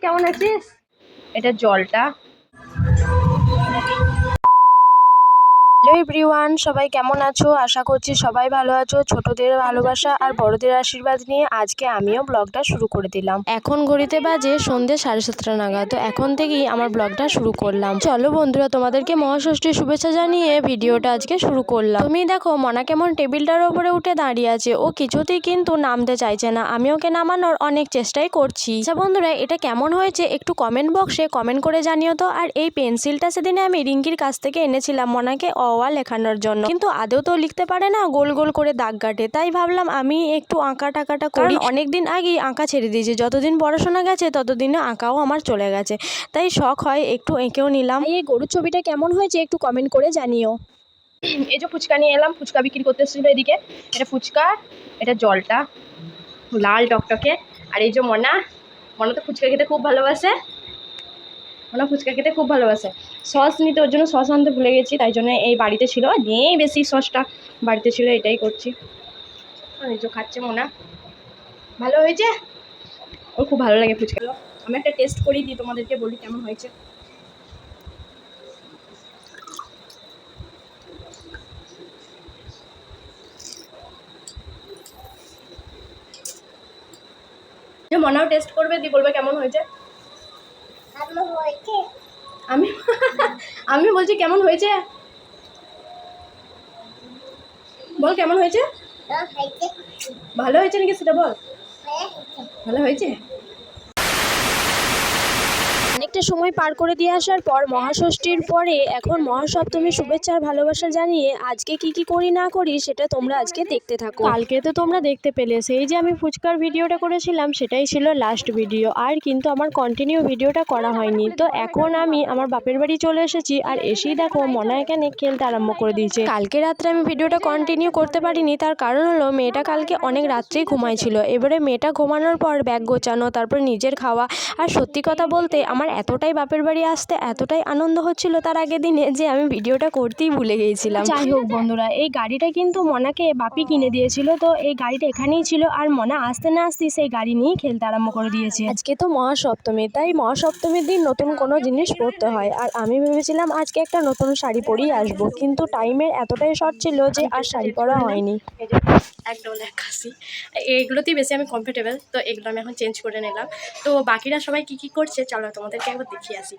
কেমন আছিস? এটা জলটা। হ্যালো এভরিওয়ান, সবাই কেমন আছো? আশা করছি সবাই ভালো আছো। ছোটদের ভালোবাসা আর বড়দের আশীর্বাদ নিয়ে আজকে আমিও ব্লগটা শুরু করে দিলাম। এখন ঘড়িতে বাজে সন্ধ্যে 7:30 নাগাদ। তো এখন থেকেই আমার ব্লগটা শুরু করলাম। চলো বন্ধুরা, তোমাদেরকে মহাষষ্ঠীর শুভেচ্ছা জানিয়ে ভিডিওটা আজকে শুরু করলাম। তুমি দেখো মনা কেমন টেবিলটার উপরে উঠে দাঁড়িয়ে আছে। ও কিছুতেই কিন্তু নামতে চাইছে না। আমি ওকে নামানোর অনেক চেষ্টাই করছি। আচ্ছা বন্ধুরা, এটা কেমন হয়েছে একটু কমেন্ট বক্সে কমেন্ট করে জানিও তো। আর এই পেন্সিলটা সেদিনে আমি রিঙ্কির কাছ থেকে এনেছিলাম মনাকে লেখানোর জন্য, কিন্তু আদৌ তো লিখতে পারে না, গোল গোল করে দাগ কাটে। তাই ভাবলাম আমি একটু আঁকা টাকাটা করি। অনেকদিন আগেই আঁকা ছেড়ে দিয়েছি, যতদিন পড়াশোনা গেছে ততদিনে আঁকাও আমার চলে গেছে। তাই শখ হয় একটু এঁকেও নিলাম। এই গরুর ছবিটা কেমন হয়েছে একটু কমেন্ট করে জানিও। এই যে ফুচকা নিয়ে এলাম, ফুচকা বিক্রি করতে এসেছিল এদিকে। এটা ফুচকা, এটা জলটা লাল টকটকে। আর এই যে মনা তো ফুচকা খেতে খুব ভালোবাসে। মনা ফুচকা খেতে খুব ভালোবাসে। সস নিতে, ওর জন্য সস আনতে ভুলে গেছি, তাই জন্য এই বাড়িতে ছিল, নিয়েই বেশি সসটা বাড়িতে ছিল, এটাই করছি। আর এই যে খাচ্ছে মনা। ভালো হয়েছে, ওর খুব ভালো লাগে ফুচকা। আমি একটা টেস্ট করি, দিই তোমাদেরকে বলি কেমন হয়েছে। মনাও টেস্ট করবে, দি বলবে কেমন হয়েছে। আমি আমি বলছি কেমন হয়েছে, বল কেমন হয়েছে। ভালো হয়েছে নাকি সেটা বল। ভালো হয়েছে। অনেকটা সময় পার করে দিয়ে আসার পর মহাষষ্ঠীর পরে এখন মহাসপ্তমীর শুভেচ্ছা আর ভালোবাসা জানিয়ে আজকে কি করি না করি সেটা তোমরা আজকে দেখতে থাকো। কালকে তো তোমরা দেখতে পেলে, সেই যে আমি ফুচকার ভিডিওটা করেছিলাম সেটাই ছিল লাস্ট ভিডিও। আর কিন্তু আমার কন্টিনিউ ভিডিওটা করা হয়নি। তো এখন আমি আমার বাপের বাড়ি চলে এসেছি, আর এসেই দেখো মনা এখানে খেলতে আরম্ভ করে দিয়েছে। কালকে রাত্রে আমি ভিডিওটা কন্টিনিউ করতে পারিনি, তার কারণ হলো মেয়েটা কালকে অনেক রাত্রেই ঘুমাইছিল। এবারে মেয়েটা ঘুমানোর পর ব্যাগ গোছানো, তারপর নিজের খাওয়া। আর সত্যি কথা বলতে আমার এতটাই বাপের বাড়ি আসতে এতটাই আনন্দ হচ্ছিল তার আগের দিনে যে আমি ভিডিওটা করতেই ভুলে গিয়েছিলাম। যাই হোক বন্ধুরা, এই গাড়িটা কিন্তু মনাকে বাপি কিনে দিয়েছিল। তো এই গাড়িটা এখানেই ছিল, আর মনা আসতে না আসতেই সেই গাড়ি নিয়েই খেলতে আরম্ভ করে দিয়েছে। আজকে তো মহাসপ্তমী, তাই মহাসপ্তমীর দিন নতুন কোনো জিনিস পরতে হয়। আর আমি ভেবেছিলাম আজকে একটা নতুন শাড়ি পরেই আসবো, কিন্তু টাইমের এতটাই শর্ট ছিল যে আর শাড়ি পরা হয়নি। একদম দেখাচ্ছি, এইগুলোতেই বেশি আমি কমফোর্টেবল, তো এগুলো আমি এখন চেঞ্জ করে নিলাম। তো বাকিরা সবাই কি করছে চলো তোমাদেরকে একবার দেখিয়ে আসি।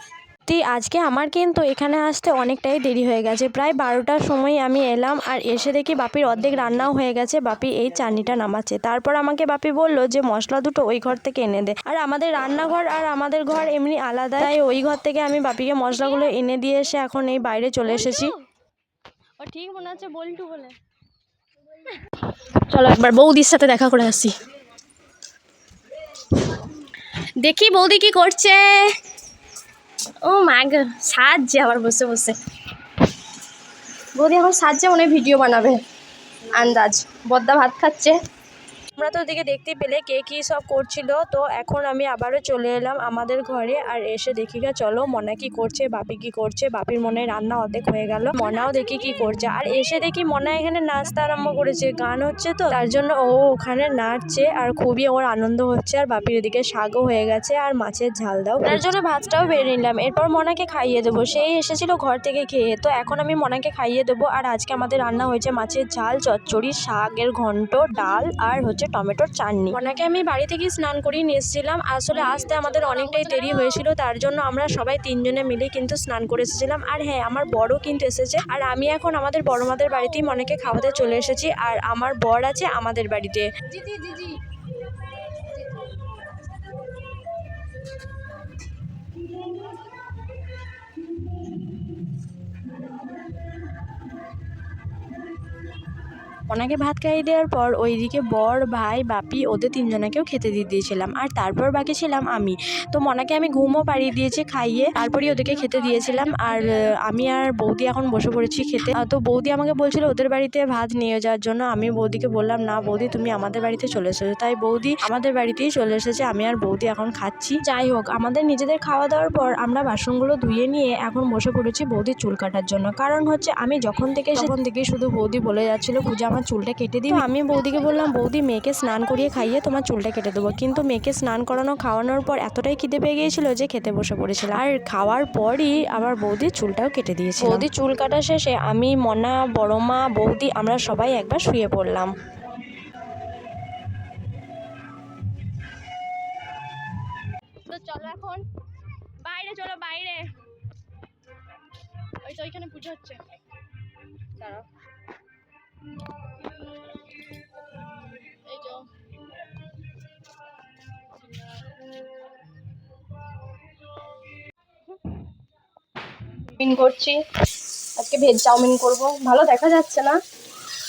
আজকে আমার কিন্তু এখানে আসতে অনেকটাই দেরি হয়ে গেছে। প্রায় 12টার সময় আমি এলাম, আর এসে দেখি বাপির অর্ধেক রান্নাও হয়ে গেছে। বাপি এই চাটনিটা নামাচ্ছে। তারপর আমাকে বাপি বলল যে মশলা দুটো ওই ঘর থেকে এনে দে। আর আমাদের রান্নাঘর আর আমাদের ঘর এমনি আলাদা, তাই ওই ঘর থেকে আমি বাপিকে মশলাগুলো এনে দিয়ে এসে এখন এই বাইরে চলে এসেছি। ও ঠিক মনে হচ্ছে বল্টু বলে। চলো একবার বৌদির সাথে দেখা করে আসি, দেখি বৌদি কি করছে। ও মা গো, সাজছে আবার বসে বসে। বৌদি এখন সাজছে, মনে হয় ভিডিও বানাবে আন্দাজ। বদ্দা ভাত খাচ্ছে। আমরা তো ওদিকে দেখতেই পেলে কে কী সব করছিল। তো এখন আমি আবারও চলে এলাম আমাদের ঘরে, আর এসে দেখি গা চলো মনা কি করছে, বাপি কি করছে। বাপির মনে হয় রান্না অর্ধেক হয়ে গেল, মনাও দেখি কি করছে। আর এসে দেখি মনা এখানে নাচতে আরম্ভ করেছে, গান হচ্ছে তো তার জন্য ও ওখানে নাচছে, আর খুবই ওর আনন্দ হচ্ছে। আর বাপির এদিকে শাকও হয়ে গেছে, আর মাছের ঝাল দাও, তার জন্য ভাতটাও বেড়ে নিলাম। এরপর মনাকে খাইয়ে দেবো, সেই এসেছিল ঘর থেকে খেয়ে। তো এখন আমি মনাকে খাইয়ে দেবো। আর আজকে আমাদের রান্না হয়েছে মাছের ঝাল, চচ্চড়ি, শাকের ঘন্ট, ডাল, আর হচ্ছে টমেটোর চাটনি। মনাকে আমি বাড়ি থেকে স্নান করিয়ে নিয়ে এসেছিলাম। আসলে আসতে আমাদের অনেকটাই দেরি হয়েছিল, তার জন্য আমরা সবাই 3 জনে মিলে কিন্তু স্নান করে এসেছিলাম। আর হ্যাঁ, আমার বড়ও কিন্তু এসেছে। আর আমি এখন আমাদের বড় মাদের বাড়িতেই মনাকে খাওয়াতে চলে এসেছি। আর আমার বর আছে আমাদের বাড়িতে। মনাকে ভাত খাইয়ে দেওয়ার পর ওইদিকে বর, ভাই, বাপি ওদের 3 জনাকেও খেতে দিয়ে দিয়েছিলাম। আর তারপর বাকি ছিলাম আমি। তো মনাকে আমি ঘুমও পাড়িয়ে দিয়েছি খাইয়ে, তারপরেই ওদেরকে খেতে দিয়েছিলাম। আর আমি আর বৌদি এখন বসে পড়েছি খেতে। তো বৌদি আমাকে বলছিল ওদের বাড়িতে ভাত নিয়ে যাওয়ার জন্য। আমি বৌদিকে বললাম না বৌদি, তুমি আমাদের বাড়িতে চলে এসেছো। তাই বৌদি আমাদের বাড়িতেই চলে এসেছে। আমি আর বৌদি এখন খাচ্ছি। যাই হোক, আমাদের নিজেদের খাওয়া দাওয়ার পর আমরা বাসনগুলো ধুয়ে নিয়ে এখন বসে পড়েছি বৌদির চুল কাটার জন্য। কারণ হচ্ছে আমি যখন থেকে শুধু বৌদি বলে যাচ্ছিল পূজা তোমার চুলটা কেটে দিই। আমি বৌদিকে বললাম, বৌদি মেয়েকে স্নান করিয়ে খাইয়ে তোমার চুলটা কেটে দেবো। কিন্তু মেয়েকে স্নান করানো খাওয়ানোর পর এতটাই খিদে পেয়ে গিয়েছিল যে খেতে বসে পড়েছিল। আর খাওয়ার পরই আবার বৌদির চুলটাও কেটে দিয়েছিল। বৌদির চুল কাটা শেষে আমি, মনা, বড় মা, বৌদি আমরা সবাই একবার শুয়ে পড়লাম। তো চলো এখন বাইরে, চলো বাইরে। ওই তো ওইখানে পুজো হচ্ছে, দাঁড়াও। এই যে চাউমিন করছি, আজকে ভেজ চাউমিন করব। ভালো দেখা যাচ্ছে না,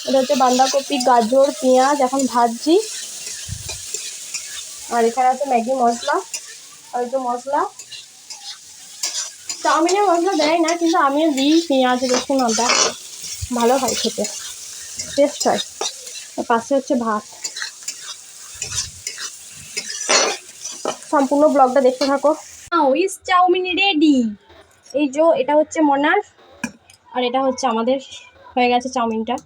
এটা হচ্ছে বাঁধাকপি, গাজর, পেঁয়াজ এখন ভাজছি। আর এখানে আছে ম্যাগি মশলা আর একটু মশলা। চাউমিনে মশলা দেয় না, কিন্তু আমিও দিই পেঁয়াজ, রসুন, আদা, ভালো হয় খেতে, টেস্ট হয়। আর পাশে হচ্ছে ভাত। সম্পূর্ণ ব্লগটা দেখতে থাকো। উইস চাউমিন রেডি। এই যে এটা হচ্ছে মনার আর এটা হচ্ছে আমাদের, হয়ে গেছে চাউমিনটা।